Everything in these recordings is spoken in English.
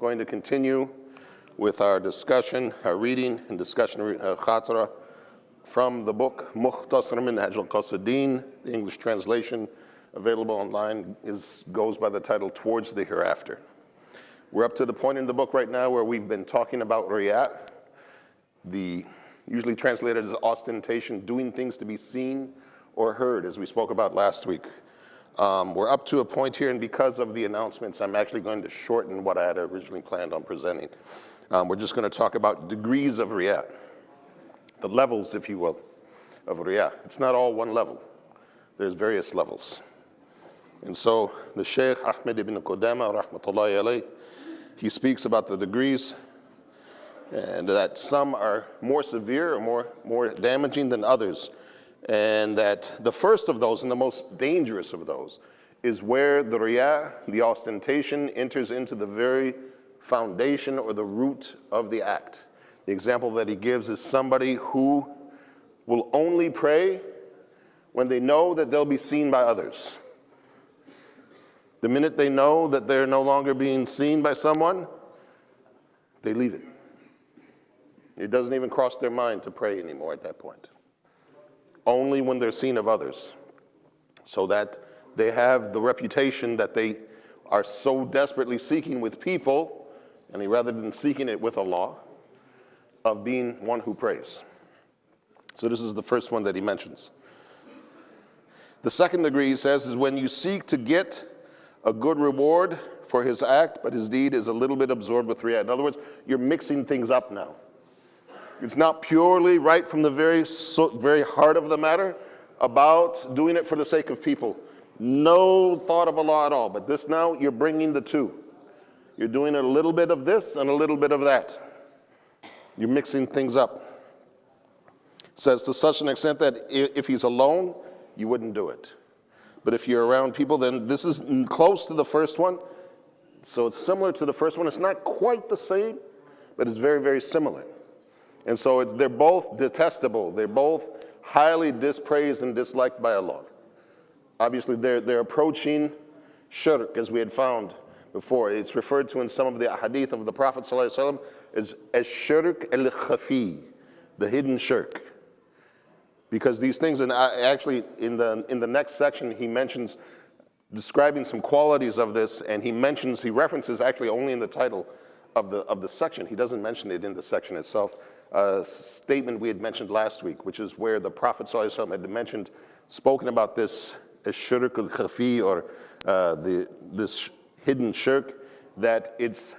going to continue with our discussion, our reading and discussion Khatira from the book Mukhtasar Minhaj al-Qasidin. The English translation available online goes by the title Towards the Hereafter. We're up to the point in the book right now where we've been talking about Riya, usually translated as ostentation, doing things to be seen or heard, as we spoke about last week. We're up to a point here, and because of the announcements, I'm actually going to shorten what I had originally planned on presenting. We're just going to talk about degrees of Riya, the levels, if you will, of Riya. It's not all one level. There's various levels. And so the Shaykh Ahmed ibn Qudama, rahmatullahi alayh, he speaks about the degrees, and that some are more severe or more damaging than others. And that the first of those and the most dangerous of those is where the Riya, the ostentation, enters into the very foundation or the root of the act. The example that he gives is somebody who will only pray when they know that they'll be seen by others. The minute they know that they're no longer being seen by someone, they leave it. It doesn't even cross their mind to pray anymore at that point. Only when they're seen of others, so that they have the reputation that they are so desperately seeking with people, and rather than seeking it with Allah, of being one who prays. So this is the first one that he mentions. The second degree, he says, is when you seek to get a good reward for his act, but his deed is a little bit absorbed with Riya. In other words, you're mixing things up now. It's not purely right from the very heart of the matter about doing it for the sake of people. No thought of Allah at all. But this now, you're bringing the two. You're doing a little bit of this and a little bit of that. You're mixing things up. It says to such an extent that if he's alone, you wouldn't do it. But if you're around people, then this is close to the first one. So it's similar to the first one. It's not quite the same, but it's very, very similar. And so they're both detestable. They're both highly dispraised and disliked by Allah. Obviously, they're approaching shirk, as we had found before. It's referred to in some of the hadith of the Prophet ﷺ as shirk al-khafi, the hidden shirk. Because these things, and actually in the next section, he mentions describing some qualities of this, and he references actually only in the title of the section. He doesn't mention it in the section itself. A statement we had mentioned last week, which is where the Prophet ﷺ had spoken about this as shirk al-khafi, or this hidden shirk, that it's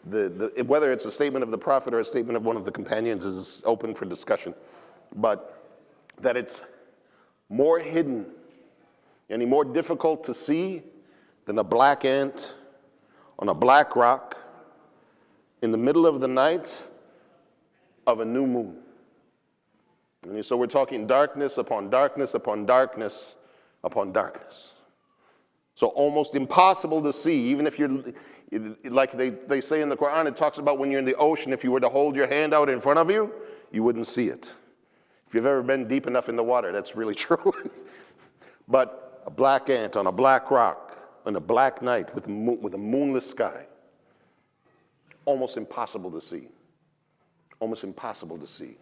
whether it's a statement of the Prophet or a statement of one of the companions is open for discussion, but that it's more hidden and more difficult to see than a black ant on a black rock in the middle of the night of a new moon. And so we're talking darkness upon darkness upon darkness upon darkness. So almost impossible to see, even if you're, like they say in the Quran, it talks about when you're in the ocean, if you were to hold your hand out in front of you, you wouldn't see it. If you've ever been deep enough in the water, that's really true. But a black ant on a black rock on a black night with a moonless sky, almost impossible to see. Almost impossible to see.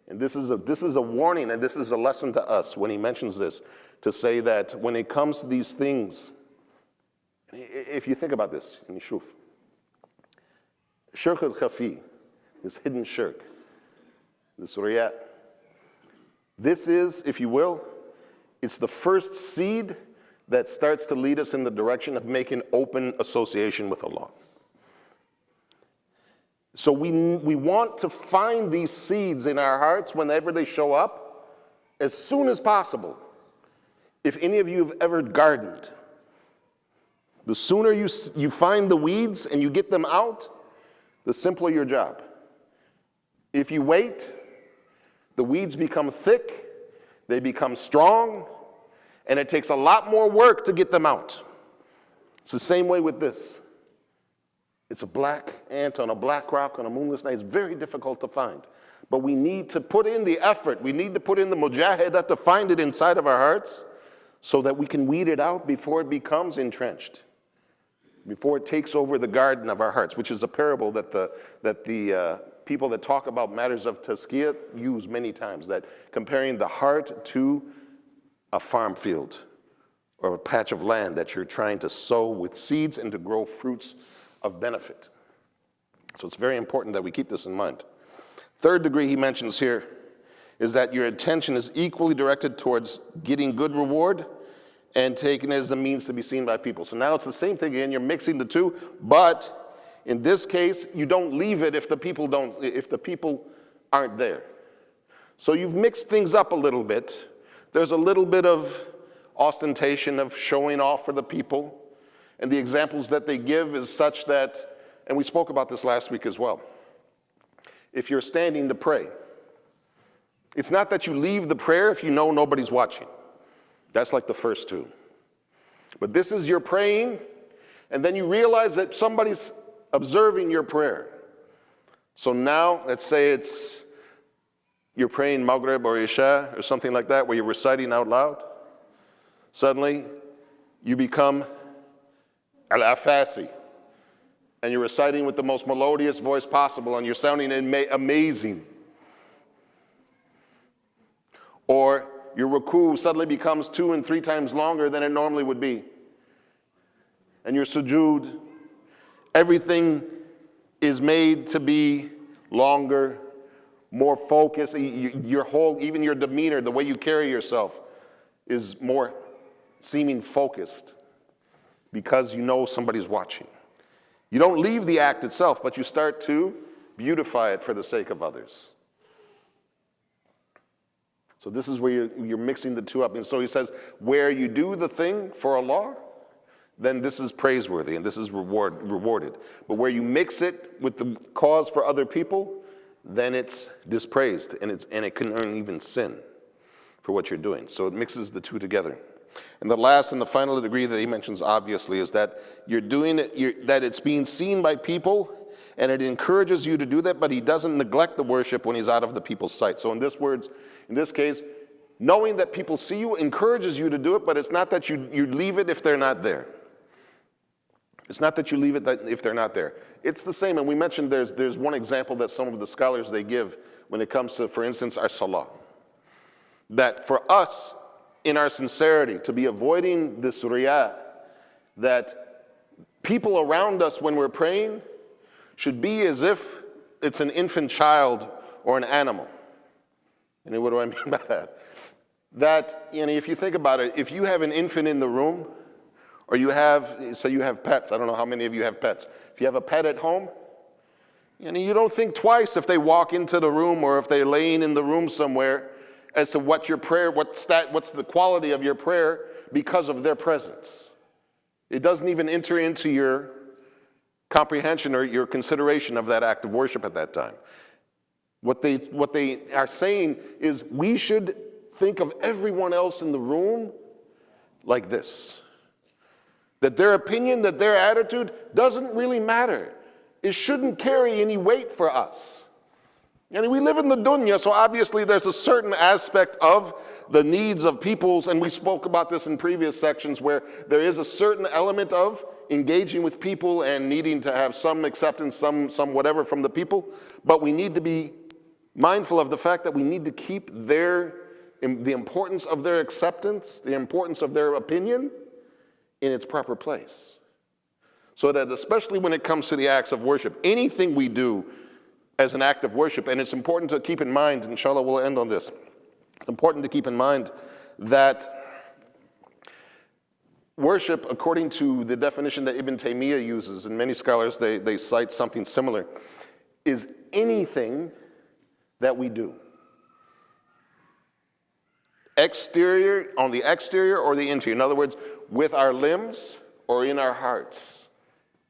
And this is a warning, and this is a lesson to us when he mentions this, to say that when it comes to these things, if you think about this, in Shuf, shirk al-khafi, this hidden shirk, this Riya, this is, if you will, it's the first seed that starts to lead us in the direction of making open association with Allah. So we want to find these seeds in our hearts whenever they show up as soon as possible. If any of you have ever gardened, the sooner you find the weeds and you get them out, the simpler your job. If you wait, the weeds become thick, they become strong, and it takes a lot more work to get them out. It's the same way with this. It's a black ant on a black rock on a moonless night. It's very difficult to find. But we need to put in the effort. We need to put in the mujahadah to find it inside of our hearts so that we can weed it out before it becomes entrenched. before it takes over the garden of our hearts, which is a parable that the people that talk about matters of tazkiyah use many times, that comparing the heart to a farm field or a patch of land that you're trying to sow with seeds and to grow fruits of benefit. So it's very important that we keep this in mind. Third degree he mentions here is that your attention is equally directed towards getting good reward and taken as the means to be seen by people. So now it's the same thing again, you're mixing the two, but in this case, you don't leave it if the people aren't there. So you've mixed things up a little bit. There's a little bit of ostentation, of showing off for the people, and the examples that they give is such that, and we spoke about this last week as well. If you're standing to pray, it's not that you leave the prayer if you know nobody's watching. That's like the first two. But this is your praying, and then you realize that somebody's observing your prayer. So now, let's say you're praying Maghrib or Isha or something like that, where you're reciting out loud. Suddenly, you become al-afasi, and you're reciting with the most melodious voice possible, and you're sounding amazing. Or your ruku suddenly becomes 2 and 3 times longer than it normally would be. And your sujood, everything is made to be longer, more focused. Your whole, even your demeanor, the way you carry yourself is more seeming focused because you know somebody's watching. You don't leave the act itself, but you start to beautify it for the sake of others. So this is where you're mixing the two up. And so he says, where you do the thing for Allah, then this is praiseworthy and this is rewarded. But where you mix it with the cause for other people, then it's dispraised and it can earn even sin for what you're doing. So it mixes the two together. And the last and the final degree that he mentions obviously is that you're doing it, that it's being seen by people, and it encourages you to do that, but he doesn't neglect the worship when he's out of the people's sight. So in this case, knowing that people see you encourages you to do it, but it's not that you leave it if they're not there. It's not that you leave it if they're not there. It's the same, and we mentioned there's one example that some of the scholars they give when it comes to, for instance, our salah. That for us, in our sincerity, to be avoiding this riya, that people around us when we're praying should be as if it's an infant child or an animal. And what do I mean by that? That, if you think about it, if you have an infant in the room, or you have pets, I don't know how many of you have pets. If you have a pet at home, you don't think twice if they walk into the room or if they're laying in the room somewhere as to what your prayer, what's the quality of your prayer because of their presence. It doesn't even enter into your comprehension or your consideration of that act of worship at that time. What they are saying is we should think of everyone else in the room like this. That their opinion, that their attitude doesn't really matter. It shouldn't carry any weight for us. And we live in the dunya, so obviously there's a certain aspect of the needs of peoples, and we spoke about this in previous sections, where there is a certain element of engaging with people and needing to have some acceptance, some whatever from the people, but we need to be mindful of the fact that we need to keep the importance of their acceptance, the importance of their opinion in its proper place. So that especially when it comes to the acts of worship, anything we do as an act of worship, and it's important to keep in mind, inshallah we'll end on this, it's important to keep in mind that worship, according to the definition that Ibn Taymiyyah uses, and many scholars they cite something similar, is anything that we do. On the exterior or the interior. In other words, with our limbs or in our hearts.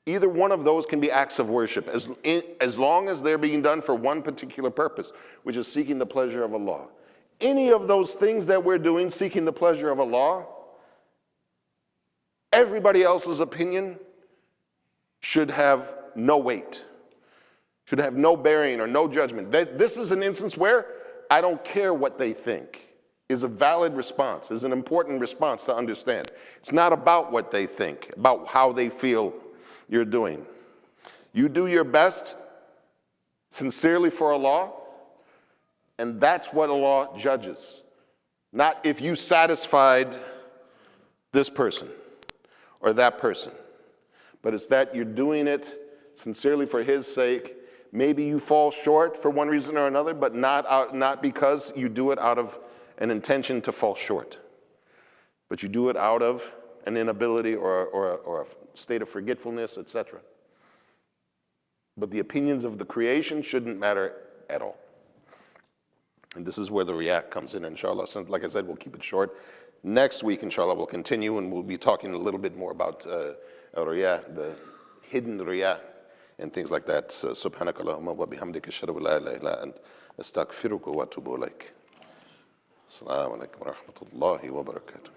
Either one of those can be acts of worship, as long as they're being done for one particular purpose, which is seeking the pleasure of Allah. Any of those things that we're doing, seeking the pleasure of Allah, everybody else's opinion should have no weight, should have no bearing or no judgment. This is an instance where I don't care what they think. Is a valid response, is an important response to understand. It's not about what they think, about how they feel. you're doing. You do your best sincerely for Allah, and that's what Allah judges. Not if you satisfied this person or that person, but it's that you're doing it sincerely for His sake. Maybe you fall short for one reason or another, but not because you do it out of an intention to fall short, but you do it out of an inability or a state of forgetfulness, etc. But the opinions of the creation shouldn't matter at all. And this is where the Riya comes in, inshallah. So, like I said, we'll keep it short. Next week, inshallah, we'll continue and we'll be talking a little bit more about Riya, the hidden Riya, and things like that. Subhanakallahumma wa bihamdika ashhadu an la ilaha illa anta astaghfiruka wa atubu ilaik. Assalamu alaikum wa rahmatullahi wa barakatuh.